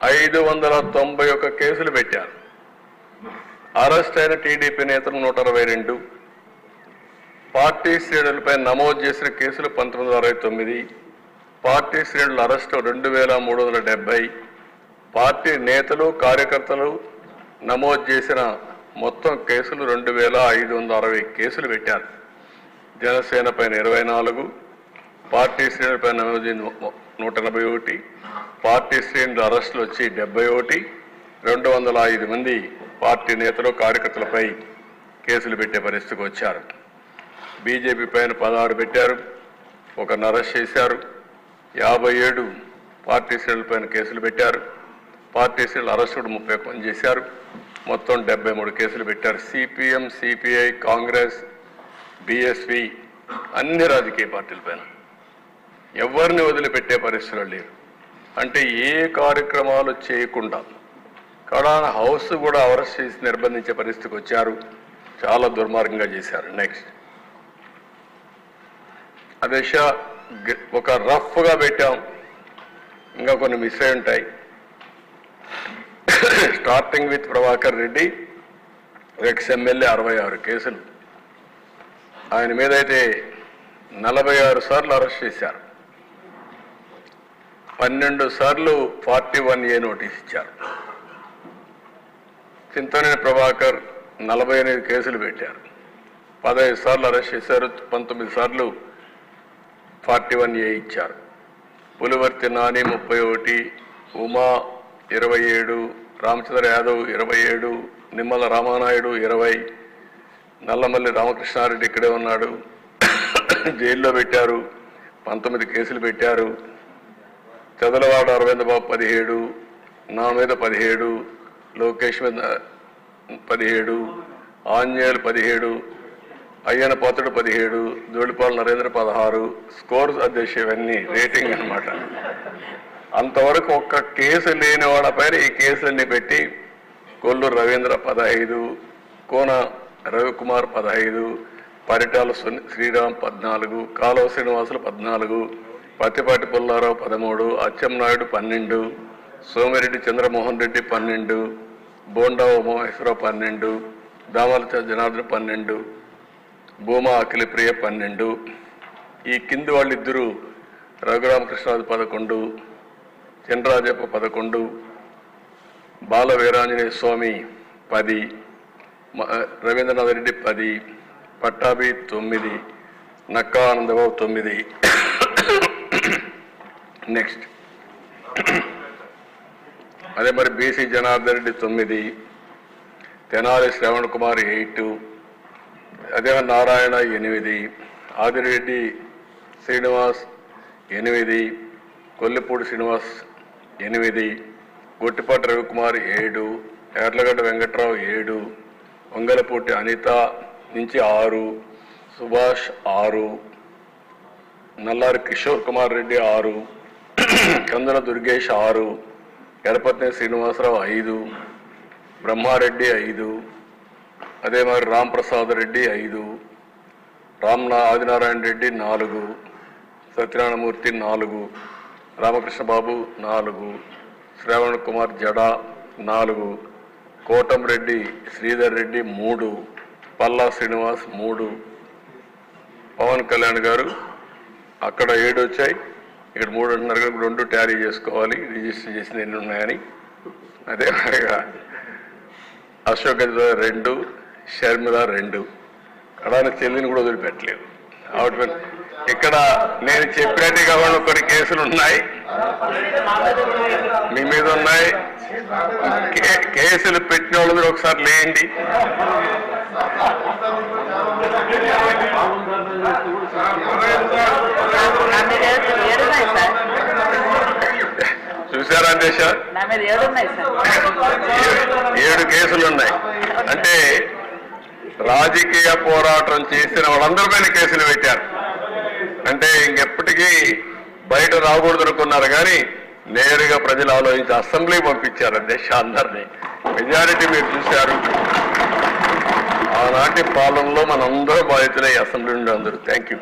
591 కేసులు పెట్టారు. అరెస్ట్ అయిన టీడీపీ నేతలు 122, పార్టీ శ్రేణులపై నమోదు చేసిన కేసులు 1969, పార్టీ శ్రేణుల అరెస్టు 2370, పార్టీ నేతలు కార్యకర్తలు నమోదు చేసిన మొత్తం కేసులు 2560 కేసులు పెట్టారు. జనసేన పైన 24, పార్టీ శ్రేణులపై నమోదు 181, పార్టీ శ్రేణుల అరెస్టులు వచ్చి 71, 205 మంది పార్టీ నేతలు కార్యకర్తలపై కేసులు పెట్టే పరిస్థితికి వచ్చారు. బీజేపీ పైన 16 పెట్టారు, ఒకరిని అరెస్ట్ చేశారు. 57 పార్టీ శ్రేణులపైన కేసులు పెట్టారు. పార్టీ శ్రేణుల అరెస్టు 31 మంది చేశారు. మొత్తం 73 కేసులు పెట్టారు. సిపిఎం, సిపిఐ, కాంగ్రెస్, బీఎస్పీ అన్ని రాజకీయ పార్టీలపైన ఎవరిని వదిలిపెట్టే పరిస్థితులు లేరు. అంటే ఏ కార్యక్రమాలు చేయకుండా కడాన హౌస్ కూడా అరెస్ట్ చేసి నిర్బంధించే పరిస్థితికి వచ్చారు. చాలా దుర్మార్గంగా చేశారు. నెక్స్ట్ అదే ఒక రఫ్గా పెట్టాం, ఇంకా కొన్ని మిస్ అయి ఉంటాయి. Starting with Prabhakar Reddy, ex MLA 66 కేసులు. ఆయన మీద అయితే 46 సార్లు అరెస్ట్ చేశారు. 12 సార్లు 41A నోటీస్ ఇచ్చారు. చింతనేని ప్రభాకర్ 48 కేసులు పెట్టారు. 15 సార్లు అరెస్ట్ చేశారు. 19 సార్లు 41A ఇచ్చారు. పులివర్తి నాని 31, ఉమా 27, రామచంద్ర యాదవ్ 27, నిమ్మల రామానాయుడు 20, నల్లమల్లి రామకృష్ణారెడ్డి ఇక్కడే ఉన్నాడు, జైల్లో పెట్టారు. 19 కేసులు పెట్టారు. చదలవాడ అరవింద్ బాబు 17, నా మీద 17, లోకేష్ మీద 17, ఆంజనేయులు 17, అయ్యన పాత్రుడు 17, జోడిపాల నరేంద్ర 16. స్కోర్స్ అధ్యక్ష ఇవన్నీ రేటింగ్ అనమాట. అంతవరకు ఒక్క కేసు లేని వాళ్ళపైన ఈ కేసులన్నీ పెట్టి కొల్లూరు రవీంద్ర 15, కోన రవికుమార్ 15, పరిటాల శ్రీరామ్ 14, కాలువ శ్రీనివాసులు 14, పత్తిపాటి పుల్లారావు 13, అచ్చెన్నాయుడు 12, సోమిరెడ్డి చంద్రమోహన్ రెడ్డి 12, బోండా ఉమామహేశ్వరరావు 12, దామల జనార్దన్ 12, భూమా అఖిలప్రియ 12. ఈ కింది వాళ్ళిద్దరూ రఘురామకృష్ణరాజు 11, చంద్రరాజప్ప 11, బాల వీరాంజనేయ స్వామి 10, రవీంద్రనాథ్ రెడ్డి 10, పట్టాభి 9, నక్కా ఆనందబాబు 9. నెక్స్ట్ అదే మరి బీసీ జనార్దన్ రెడ్డి 9, తెనాలి శ్రవణ్ కుమార్ 8, అదే నారాయణ 8, ఆదిరెడ్డి శ్రీనివాస్ 8, కొల్లిపూడి శ్రీనివాస్ 8, గొట్టిపాటి రవికుమార్ 7, ఎర్లగడ్డ వెంకట్రావు 7, వంగలపూటి అనిత నుంచి 6, సుభాష్ 6, నల్లారి కిషోర్ కుమార్ రెడ్డి 6, కందుల దుర్గేష్ 6, గణపతి శ్రీనివాసరావు 5, బ్రహ్మారెడ్డి 5, అదే మరి రాంప్రసాద్ రెడ్డి 5, ఆదినారాయణ రెడ్డి 4, సత్యనారాయణమూర్తి 4, రామకృష్ణ బాబు 4, శ్రావణ్ కుమార్ జడా 4, కోటంరెడ్డి శ్రీధర్ రెడ్డి 3, పల్లా శ్రీనివాస్ 3, పవన్ కళ్యాణ్ గారు అక్కడ 7 వచ్చాయి, ఇక్కడ 3 అంటున్నారు కదా, 2 టాలీ చేసుకోవాలి, రిజిస్టర్ చేసిన ఎన్ని ఉన్నాయని. అదే మరిగా అశోక్ గజరాజ్ 2, షర్మిల 2, కడాని చెల్లిని కూడా వదిలిపెట్టలేదు. అవుట్ ఇక్కడ నేను చెప్పినట్టు కాకుండా కొన్ని కేసులు ఉన్నాయి, మీ మీద ఉన్నాయి. కేసులు పెట్టిన వాళ్ళు మీరు ఒకసారి లేండి. చూసారా అందేశ 7 కేసులు ఉన్నాయి. అంటే రాజకీయ పోరాటం చేసిన వాళ్ళందరిపైన కేసులు పెట్టారు. అంటే ఇంకెప్పటికీ బయట రాకూడదు అనుకున్నారు, కానీ నేరుగా ప్రజలు ఆలోచించి అసెంబ్లీ పంపించారు అధ్యక్ష అందరినీ. మెజారిటీ మీరు చూశారు. ఆనాటి పాలనలో మనందరూ బాధితులై అసెంబ్లీ నుండి అందరూ. Thank you.